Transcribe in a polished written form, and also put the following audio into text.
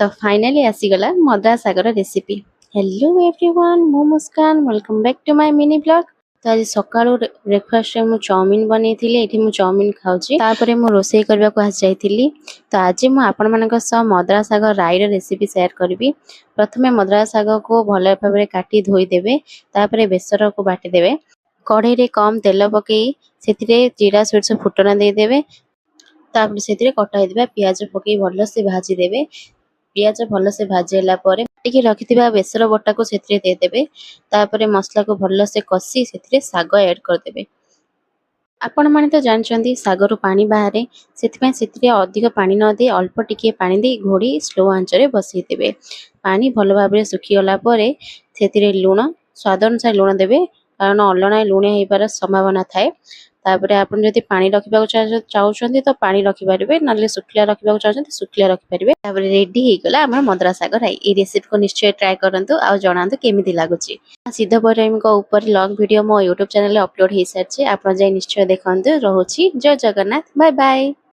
तो फाइनाली आसीगला मद्रा सागर recipe. Hello everyone, मु Muskan, welcome back to my mini blog. तो आज सकाळु ब्रेकफास्ट रे मु चाउमीन बनेइथिली। एठी मु चाउमीन खाउची, तापरे मु रोसेई करबा को आस जाइथिली। तो आज मु आपण मानक सह मद्रा सागर राई रेसिपी शेयर करबी। प्रथमे मद्रा सागर को भले भाबरे काटी धोई देबे, तापरे बेसर को बाटी देबे। कढ़ई रे कम तेल पकई सेथिरे जीरा सोरस फुटना दे देबे। तापरे सेथिरे कटा होइदिबा प्याज पकई भलो से भाजी देबे। पियाज भल से भाजीला टिके रखिथिबा बेसर बटा को सेथिरे दे देबे। तापरे मसला को भल से कसी सेथिरे साग ऐड कर देबे। आपण माने तो जानचंदी सागरु पानी बाहरे, सेथिपय सेथिरे अधिक पानी न दे अल्प टिके पानी दे घोड़ी स्लो आंच रे बसई देबे। पानी भल भाबरे सुखी गला परे सेथिरे लूण स्वाद अनुसार लूण देबे, कारण अलणा लूणिया हेबार संभावना थाए। तापरे आपण जदि पानी रखिबा चाहउछंती तो पानी रखि परिबे, नले सुखिला रखिबा चाहउछंती सुखिला रखि परिबे। तापरे रेडी हे गला हमर मद्रा सागर राई। ए रेसिपी को निश्चय ट्राई करंतु आ जणांतु केमिति लागुची। सिद्ध परिम को ऊपर लॉन्ग वीडियो मो YouTube चैनल रे अपलोड हे सारछे, आपण जाय निश्चय देखंतु। रहउची जय जगन्नाथ, बाय बाय।